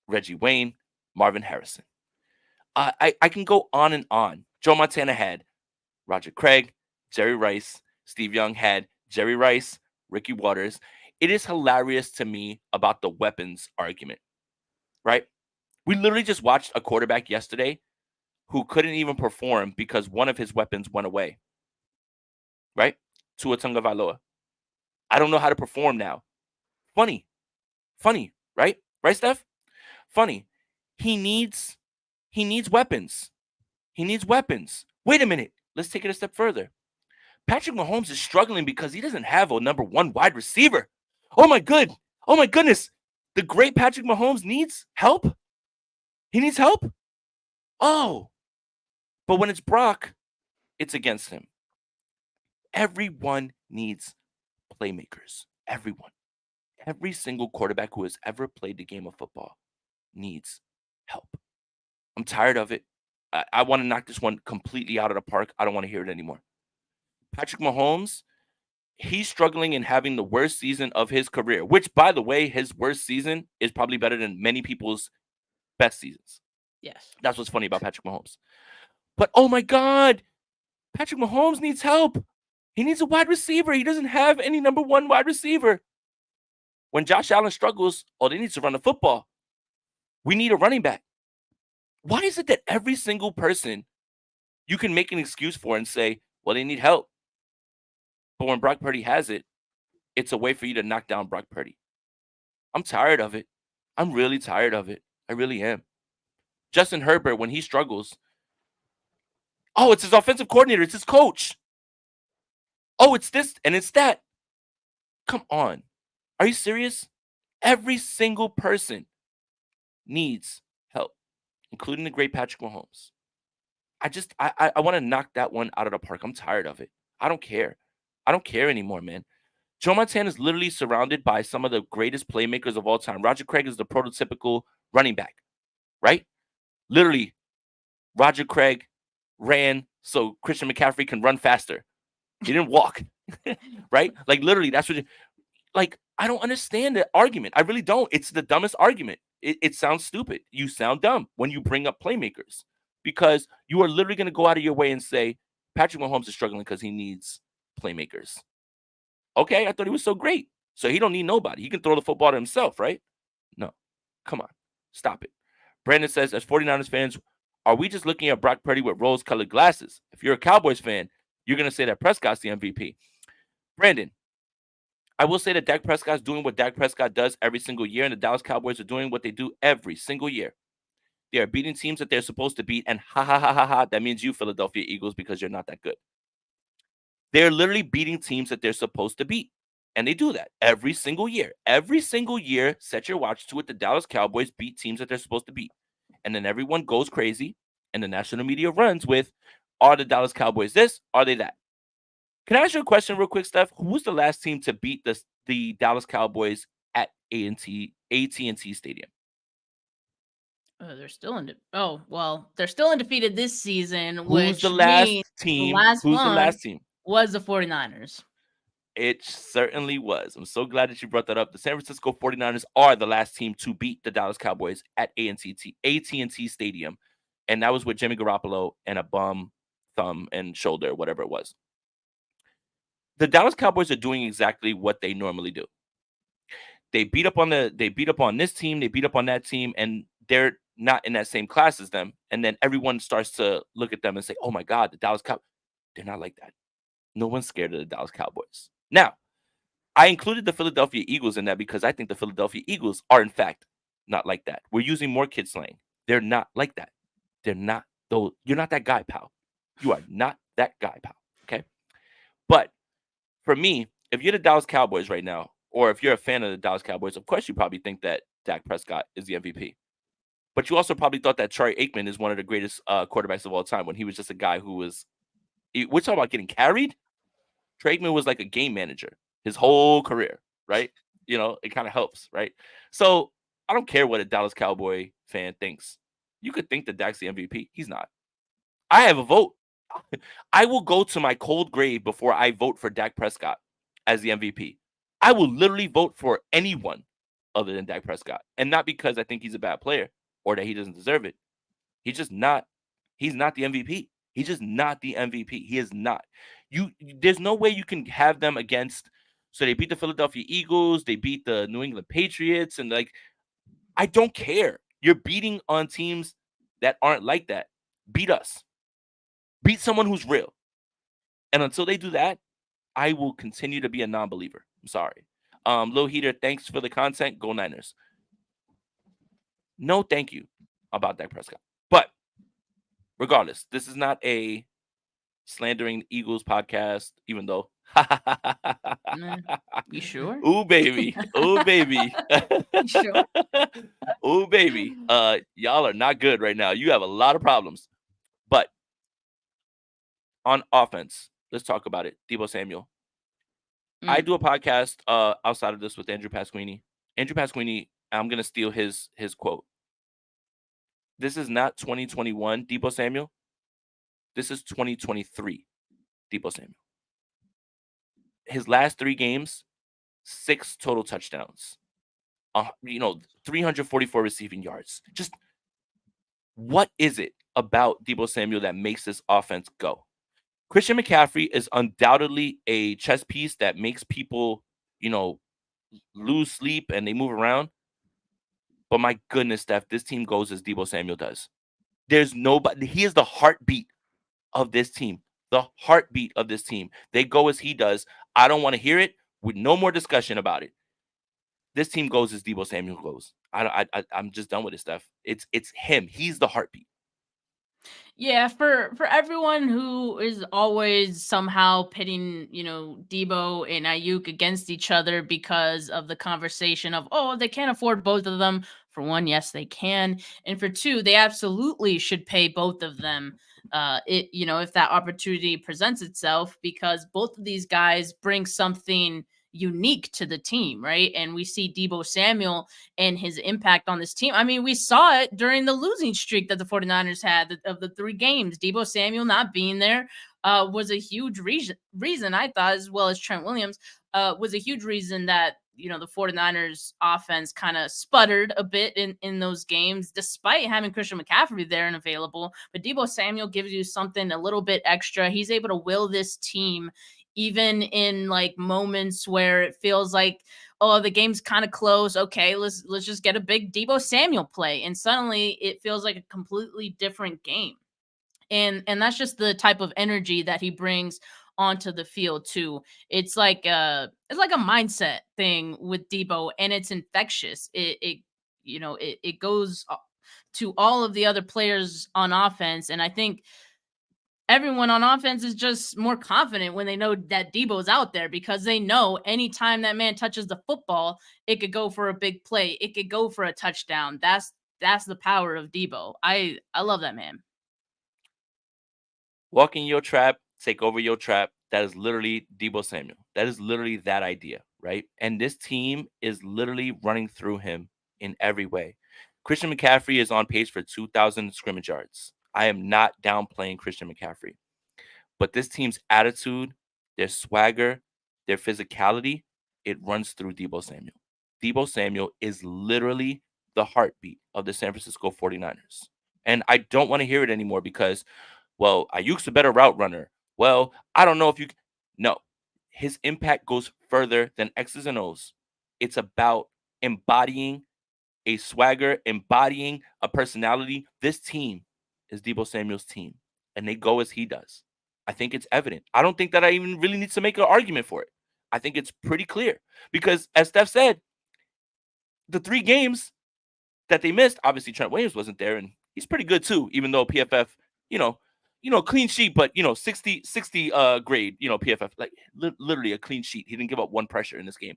Reggie Wayne, Marvin Harrison. I can go on and on. Joe Montana had Roger Craig, Jerry Rice. Steve Young had Jerry Rice, Ricky Waters. It is hilarious to me about the weapons argument, right? We literally just watched a quarterback yesterday who couldn't even perform because one of his weapons went away, right? Tua Tagovailoa. I don't know how to perform now. Funny, funny, right? Right, Steph? Funny. He needs he needs weapons. He needs weapons. Wait a minute. Let's take it a step further. Patrick Mahomes is struggling because he doesn't have a number one wide receiver. Oh my good. Oh my goodness. The great Patrick Mahomes needs help. He needs help. Oh, but when it's Brock, it's against him. Everyone needs playmakers. Everyone. Every single quarterback who has ever played the game of football needs help. I'm tired of it. I want to knock this one completely out of the park. I don't want to hear it anymore. Patrick Mahomes, he's struggling and having the worst season of his career, which, by the way, his worst season is probably better than many people's best seasons. Yes. That's what's funny about Patrick Mahomes. But oh my God, Patrick Mahomes needs help. He needs a wide receiver. He doesn't have any number one wide receiver. When Josh Allen struggles, oh, they need to run the football. We need a running back. Why is it that every single person you can make an excuse for and say, well, they need help? But when Brock Purdy has it, it's a way for you to knock down Brock Purdy. I'm tired of it. I'm really tired of it. I really am. Justin Herbert, when he struggles, oh, it's his offensive coordinator. It's his coach. Oh, it's this and it's that. Come on. Are you serious? Every single person needs help, including the great Patrick Mahomes. I want to knock that one out of the park. I'm tired of it. I don't care. I don't care anymore, man. Joe Montana is literally surrounded by some of the greatest playmakers of all time. Roger Craig is the prototypical running back, right? Literally, Roger Craig ran so Christian McCaffrey can run faster. He didn't walk, right? Like literally, that's what. Like I don't understand the argument. I really don't. It's the dumbest argument. It sounds stupid. You sound dumb when you bring up playmakers because you are literally going to go out of your way and say Patrick Mahomes is struggling because he needs playmakers. Okay, I thought he was so great. So he don't need nobody. He can throw the football to himself, right? No. Come on. Stop it. Brandon says, as 49ers fans, are we just looking at Brock Purdy with rose-colored glasses? If you're a Cowboys fan, you're going to say that Prescott's the MVP. Brandon, I will say that Dak Prescott's doing what Dak Prescott does every single year, and the Dallas Cowboys are doing what they do every single year. They are beating teams that they're supposed to beat, and ha ha ha ha ha, that means you, Philadelphia Eagles, because you're not that good. They're literally beating teams that they're supposed to beat. And they do that every single year. Every single year, set your watch to it. The Dallas Cowboys beat teams that they're supposed to beat. And then everyone goes crazy, and the national media runs with, are the Dallas Cowboys this? Are they that? Can I ask you a question real quick, Steph? Who was the last team to beat the Dallas Cowboys at AT&T Stadium? They're still in. Oh well, they're still undefeated this season, Who's the which last means the team? last Who's the one last team? was the 49ers. It certainly was. I'm so glad that you brought that up. The San Francisco 49ers are the last team to beat the Dallas Cowboys at AT&T Stadium. And that was with Jimmy Garoppolo and a bum, thumb, and shoulder, whatever it was. The Dallas Cowboys are doing exactly what they normally do. They beat up on this team, they beat up on that team, and they're not in that same class as them. And then everyone starts to look at them and say, "Oh my God, the Dallas Cowboys." They're not like that. No one's scared of the Dallas Cowboys. Now, I included the Philadelphia Eagles in that because I think the Philadelphia Eagles are, in fact, not like that. We're using more kid slang. They're not like that. They're not, though. You're not that guy, pal. You are not that guy, pal. Okay. But for me, if you're the Dallas Cowboys right now, or if you're a fan of the Dallas Cowboys, of course you probably think that Dak Prescott is the MVP. But you also probably thought that Troy Aikman is one of the greatest quarterbacks of all time when he was just a guy who was. We're talking about getting carried. Troy Aikman was like a game manager his whole career, right? It kind of helps, right? So I don't care what a Dallas Cowboy fan thinks. You could think that Dak's the MVP. He's not. I have a vote. I will go to my cold grave before I vote for Dak Prescott as the MVP. I will literally vote for anyone other than Dak Prescott. And not because I think he's a bad player or that he doesn't deserve it. He's just not. He's not the MVP. He's just not the MVP. He is not. There's no way you can have them against. So they beat the Philadelphia Eagles. They beat the New England Patriots. And I don't care. You're beating on teams that aren't like that. Beat us. Beat someone who's real. And until they do that, I will continue to be a non-believer. I'm sorry. Lil Heater, thanks for the content. Go Niners. No, thank you about Dak Prescott. But regardless, this is not a slandering Eagles podcast, even though. You sure? Ooh, baby. Ooh, baby. You sure? Ooh, baby. Y'all are not good right now. You have a lot of problems. But on offense, let's talk about it. Deebo Samuel. I do a podcast outside of this with Andrew Pasquini. Andrew Pasquini, I'm gonna steal his quote. This is not 2021 Deebo Samuel. This is 2023 Deebo Samuel. His last 3 games, 6 total touchdowns. 344 receiving yards. Just what is it about Deebo Samuel that makes this offense go? Christian McCaffrey is undoubtedly a chess piece that makes people, lose sleep and they move around. But my goodness, Steph, this team goes as Deebo Samuel does. There's nobody. He is the heartbeat of this team. The heartbeat of this team. They go as he does. I don't want to hear it with no more discussion about it. This team goes as Deebo Samuel goes. I'm just done with it, Steph. It's him. He's the heartbeat. Yeah, for everyone who is always somehow pitting, Deebo and Ayuk against each other because of the conversation of, oh, they can't afford both of them. For one, yes, they can, and for two, they absolutely should pay both of them. If that opportunity presents itself, because both of these guys bring something unique to the team, right? And we see Deebo Samuel and his impact on this team. I mean, we saw it during the losing streak that the 49ers had of the 3 games. Deebo Samuel not being there was a huge reason, I thought, as well as Trent Williams, was a huge reason that the 49ers offense kind of sputtered a bit in those games, despite having Christian McCaffrey there and available. But Deebo Samuel gives you something a little bit extra. He's able to will this team even in moments where it feels like, oh, the game's kind of close. Okay, let's just get a big Deebo Samuel play, and suddenly it feels like a completely different game. And that's just the type of energy that he brings onto the field too. It's like a mindset thing with Deebo, and it's infectious. It goes to all of the other players on offense, and I think everyone on offense is just more confident when they know that Deebo's out there, because they know anytime that man touches the football, it could go for a big play. It could go for a touchdown. That's the power of Deebo. I love that man. Walk in your trap, take over your trap. That is literally Deebo Samuel. That is literally that idea, right? And this team is literally running through him in every way. Christian McCaffrey is on pace for 2,000 scrimmage yards. I am not downplaying Christian McCaffrey. But this team's attitude, their swagger, their physicality, it runs through Deebo Samuel. Deebo Samuel is literally the heartbeat of the San Francisco 49ers. And I don't want to hear it anymore because, well, Ayuk's a better route runner. Well, I don't know if you. No, his impact goes further than X's and O's. It's about embodying a swagger, embodying a personality. This team is Deebo Samuel's team, and they go as he does. I think it's evident. I don't think that I even really need to make an argument for it. I think it's pretty clear because, as Steph said, the 3 games that they missed, obviously Trent Williams wasn't there, and he's pretty good too, even though PFF, you know, clean sheet, but 60 grade, PFF, like literally a clean sheet. He didn't give up one pressure in this game.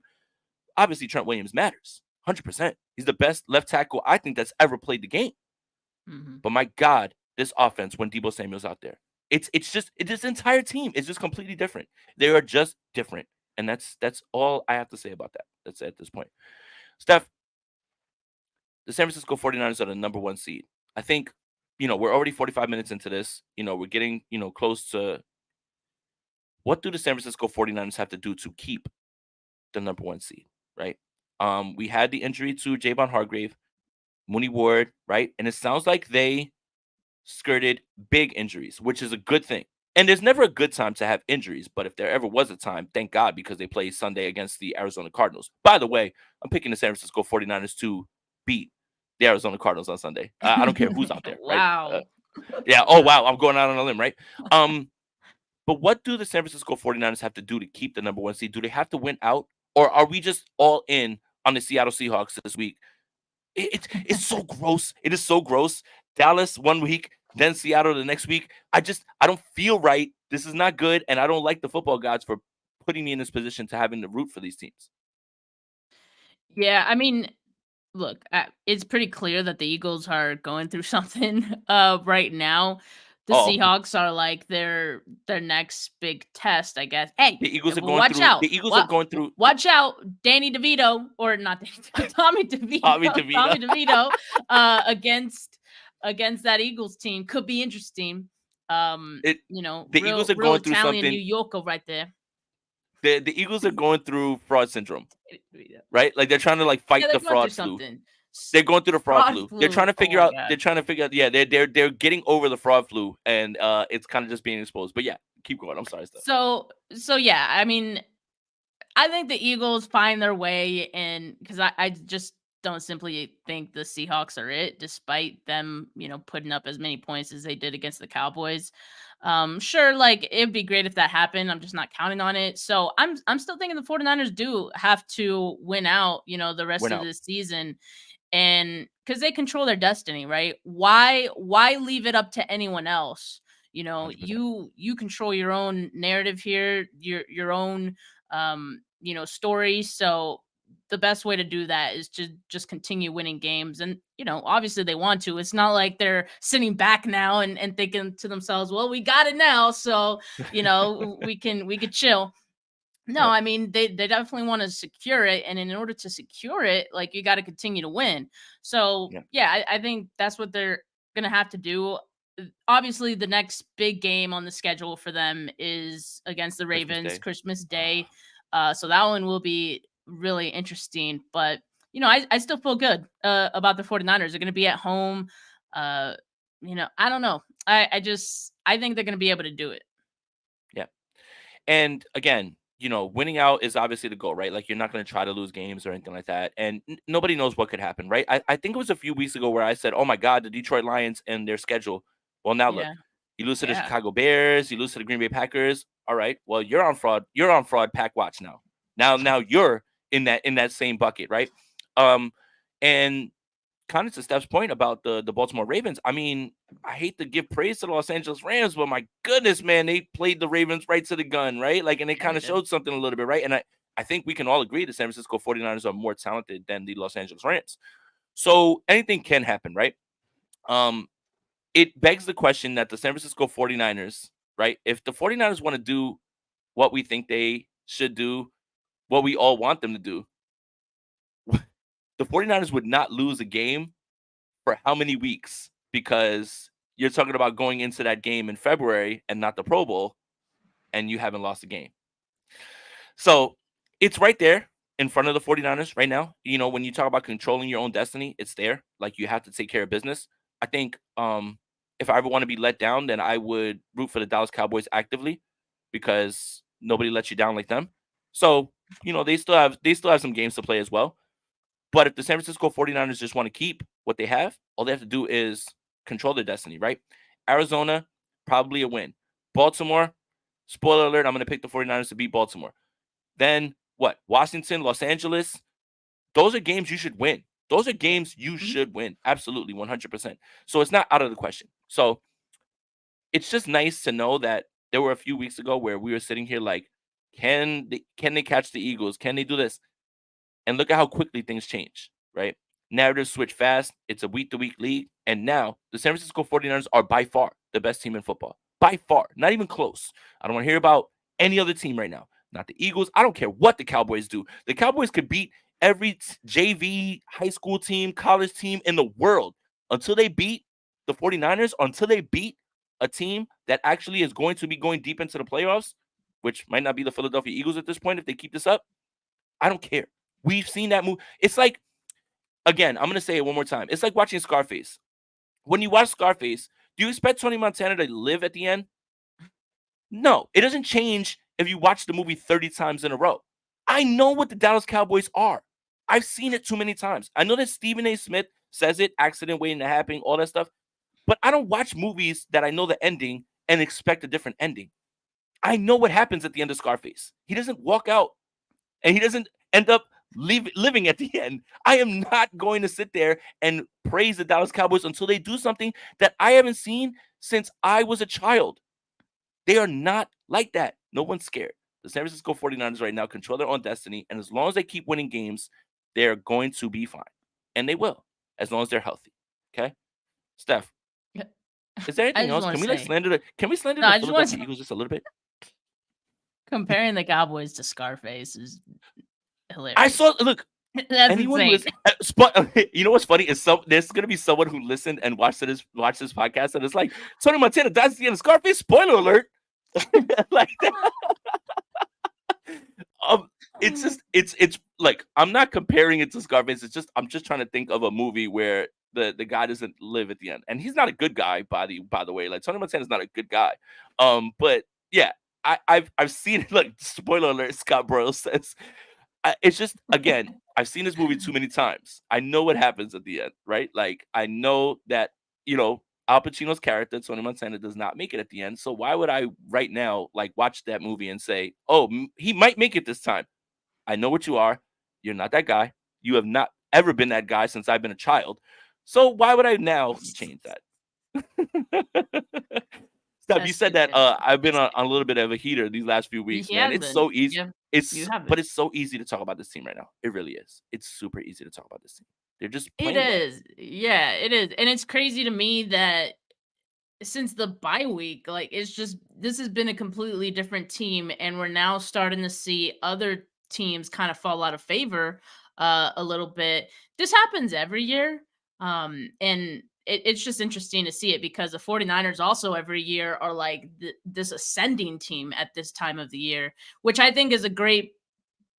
Obviously, Trent Williams matters 100%. He's the best left tackle I think that's ever played the game. Mm-hmm. But my God, this offense when Deebo Samuel's out there, it's just this entire team is just completely different. They are just different, and that's all I have to say about that. That's it at this point. Steph, the San Francisco 49ers are the number 1 seed. I think, we're already 45 minutes into this. We're getting, close to what do the San Francisco 49ers have to do to keep the number 1 seed, right? We had the injury to Javon Hargrave, Mooney Ward, right? And it sounds like they skirted big injuries, which is a good thing. And there's never a good time to have injuries, but if there ever was a time, thank God, because they play Sunday against the Arizona Cardinals. By the way, I'm picking the San Francisco 49ers to beat the Arizona Cardinals on Sunday. I don't care who's out there, right? Wow. Yeah. Oh, wow. I'm going out on a limb, right? But what do the San Francisco 49ers have to do to keep the number 1 seed? Do they have to win out? Or are we just all in on the Seattle Seahawks this week? It's so gross. It is so gross. Dallas 1 week, then Seattle the next week. I don't feel right. This is not good, and I don't like the football gods for putting me in this position to having to root for these teams. Yeah, I mean, look, it's pretty clear that the Eagles are going through something right now. The Oh, Seahawks are like their next big test, I guess. Hey, the Eagles are going watch through. out! The Eagles are going through. Watch out, Danny DeVito, or not Danny, Tommy Tommy DeVito, DeVito. Tommy DeVito, against that Eagles team could be interesting. The Eagles are Real going through Italian something. New Yorker right there. The Eagles are going through fraud syndrome, right? Like they're trying to fight they're the going through fraud flu. something. They're going through the fraud Fraud flu. They're flu. trying to Oh figure my out. god. They're trying to figure out. Yeah, they're getting over the fraud flu, and it's kind of just being exposed. But yeah, keep going. I'm sorry, Steph. So yeah, I mean, I think the Eagles find their way in because I just don't simply think the Seahawks are it, despite them, putting up as many points as they did against the Cowboys. Sure, like it'd be great if that happened. I'm just not counting on it. So I'm still thinking the 49ers do have to win out, the rest We're of out. this season. And because they control their destiny, right? Why leave it up to anyone else? 100%. You control your own narrative here, your own story. So the best way to do that is to just continue winning games. And obviously they want to. It's not like they're sitting back now and thinking to themselves, well, we got it now, so we could chill. No, Right. I mean they definitely want to secure it, and in order to secure it, like you got to continue to win. So Yeah. yeah, I think that's what they're gonna have to do. Obviously, the next big game on the schedule for them is against the Christmas Ravens, Day. Christmas Day. So that one will be really interesting. But I still feel good about the 49ers. They're gonna be at home. Uh, I don't know. I think they're gonna be able to do it. Yeah. And again, winning out is obviously the goal, right? Like you're not going to try to lose games or anything like that. And nobody knows what could happen, right? I think it was a few weeks ago where I said, oh my God, the Detroit Lions and their schedule. Well, now look, Yeah, you lose to the yeah. Chicago Bears, you lose to the Green Bay Packers. All right. Well, you're on fraud pack watch now. Now you're in that same bucket, right? Um, and kind of to Steph's point about the Baltimore Ravens, I mean, I hate to give praise to the Los Angeles Rams, but my goodness, man, they played the Ravens right to the gun, right? Like, and they Yeah, kind they of did. showed something a little bit, right? And I think we can all agree the San Francisco 49ers are more talented than the Los Angeles Rams. So anything can happen, right? Um, it begs the question that the San Francisco 49ers, right? If the 49ers want to do what we think they should do, what we all want them to do, the 49ers would not lose a game for how many weeks? Because you're talking about going into that game in February and not the Pro Bowl, and you haven't lost a game. So it's right there in front of the 49ers right now. When you talk about controlling your own destiny, it's there. Like, you have to take care of business. I think if I ever want to be let down, then I would root for the Dallas Cowboys actively, because nobody lets you down like them. So, they still have some games to play as well. But if the San Francisco 49ers just want to keep what they have, all they have to do is control their destiny, right? Arizona, probably a win. Baltimore, spoiler alert, I'm going to pick the 49ers to beat Baltimore. Then what? Washington, Los Angeles, those are games you should win. Those are games you Mhm. should win. Absolutely, 100%. So it's not out of the question. So it's just nice to know that there were a few weeks ago where we were sitting here like, can they catch the Eagles? Can they do this? And look at how quickly things change, right? Narratives switch fast. It's a week to week league. And now the San Francisco 49ers are by far the best team in football. By far. Not even close. I don't want to hear about any other team right now. Not the Eagles. I don't care what the Cowboys do. The Cowboys could beat every JV, high school team, college team in the world until they beat the 49ers, until they beat a team that actually is going to be going deep into the playoffs, which might not be the Philadelphia Eagles at this point if they keep this up. I don't care. We've seen that move. It's like, again, I'm gonna say it one more time. It's like watching Scarface. When you watch Scarface, do you expect Tony Montana to live at the end? No, it doesn't change if you watch the movie 30 times in a row. I know what the Dallas Cowboys are. I've seen it too many times. I know that Stephen A. Smith says it, accident waiting to happen, all that stuff. But I don't watch movies that I know the ending and expect a different ending. I know what happens at the end of Scarface. He doesn't walk out and he doesn't end up living at the end. I am not going to sit there and praise the Dallas Cowboys until they do something that I haven't seen since I was a child. They are not like that. No one's scared. The San Francisco 49ers right now control their own destiny, and as long as they keep winning games, they're going to be fine. And they will, as long as they're healthy. Okay? Steph, Yeah. is there I anything just else? want Can to we like say, slander the can we slander no, the I just want to Philadelphia say, Eagles just a little bit? comparing the Cowboys to Scarface is I saw hilarious. look, That's anyone who insane. is you know what's funny is there's gonna be someone who listened and watched this podcast and it's like, Tony Montana dies at the end of Scarface. Spoiler alert. Like that. Um, it's like, I'm not comparing it to Scarface. I'm just trying to think of a movie where the guy doesn't live at the end, and he's not a good guy by the way. Like, Tony Montana's not a good guy. But yeah, I've seen it. Like, spoiler alert, Scott Broyle says. It's just, again, I've seen this movie too many times. I know what happens at the end, right? Like, I know that Al Pacino's character Tony Montana does not make it at the end. So why would I right now like watch that movie and say, "Oh, he might make it this time"? I know what you are. You're not that guy. You have not ever been that guy since I've been a child. So why would I now change that? Steph, you That's said good. that Yeah, I've been that's on, good. on a little bit of a heater these last few weeks, He man. has It's been. so easy. Yeah, you It's have but been. it's so easy to talk about this team right now. It really is. It's super easy to talk about this team. They're just It playing well. is. Yeah, it is. And it's crazy to me that since the bye week, like, it's just this has been a completely different team, and we're now starting to see other teams kind of fall out of favor a little bit. This happens every year. And it's just interesting to see it because the 49ers also every year are like this ascending team at this time of the year, which I think is a great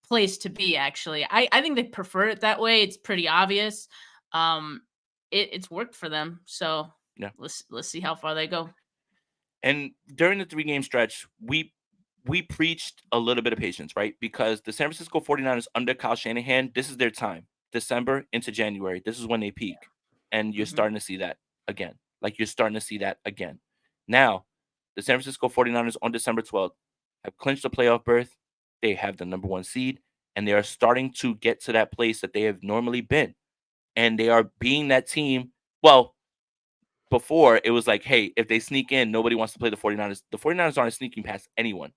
place to be. Actually, I think they prefer it that way. It's pretty obvious. um it's worked for them, so Yeah. let's see how far they go. And during the 3 game stretch, we preached a little bit of patience, right? Because the San Francisco 49ers under Kyle Shanahan, this is their time. December into January, this is when they peak. And you're Mhm. starting to see that again. Like, you're starting to see that again. Now, the San Francisco 49ers on December 12th have clinched the playoff berth. They have the number 1 seed, and they are starting to get to that place that they have normally been. And they are being that team. Well, before it was like, hey, if they sneak in, nobody wants to play the 49ers. The 49ers aren't sneaking past anyone.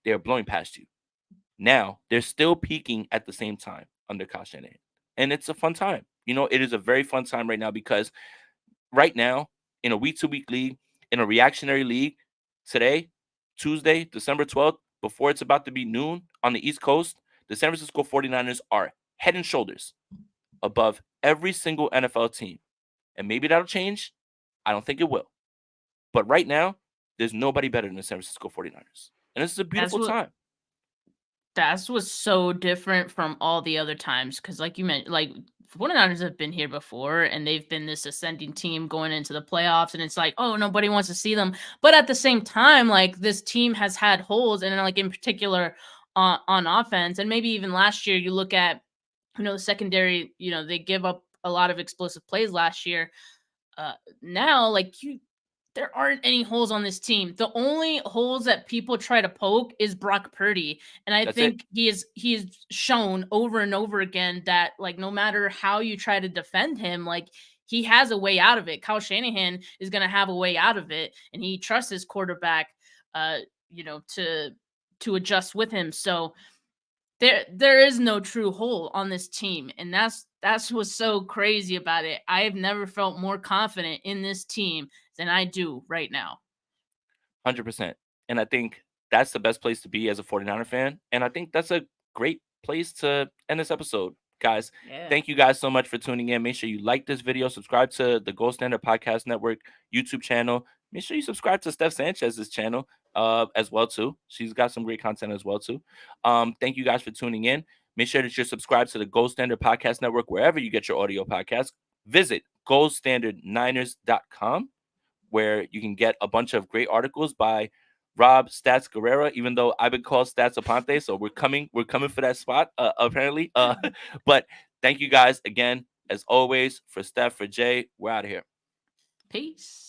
They are blowing past you. Now, they're still peaking at the same time under Kyle Shanahan. And it's a fun time. It is a very fun time right now because right now, in a week-to-week league, in a reactionary league, today, Tuesday, December 12th, before it's about to be noon on the East Coast, the San Francisco 49ers are head and shoulders above every single NFL team. And maybe that'll change. I don't think it will. But right now, there's nobody better than the San Francisco 49ers. And this is a That's beautiful what time. That was so different from all the other times because, like you mentioned, like 49ers have been here before and they've been this ascending team going into the playoffs, and it's like, oh, nobody wants to see them. But at the same time, like this team has had holes, and like in particular on offense, and maybe even last year, you look at the secondary, they give up a lot of explosive plays last year. Uh, Now, like there aren't any holes on this team. The only holes that people try to poke is Brock Purdy. And I That's it. think he is shown over and over again that like no matter how you try to defend him, like he has a way out of it. Kyle Shanahan is gonna have a way out of it, and he trusts his quarterback uh, to adjust with him. So there is no true hole on this team, and that's what's so crazy about it. I have never felt more confident in this team than I do right now. 100%. And I think that's the best place to be as a 49er fan. And I think that's a great place to end this episode. Guys, Yeah. thank you guys so much for tuning in. Make sure you like this video, subscribe to the Gold Standard Podcast Network YouTube channel. Make sure you subscribe to Steph Sanchez's channel as well too. She's got some great content as well too. Thank you guys for tuning in. Make sure that you're subscribed to the Gold Standard Podcast Network wherever you get your audio podcast. Visit goldstandardniners.com, where you can get a bunch of great articles by Rob Stats Guerrera, even though I've been called Stats Aponte, so we're coming for that spot, apparently. But thank you guys again, as always, for Steph, for Jay. We're out of here. Peace.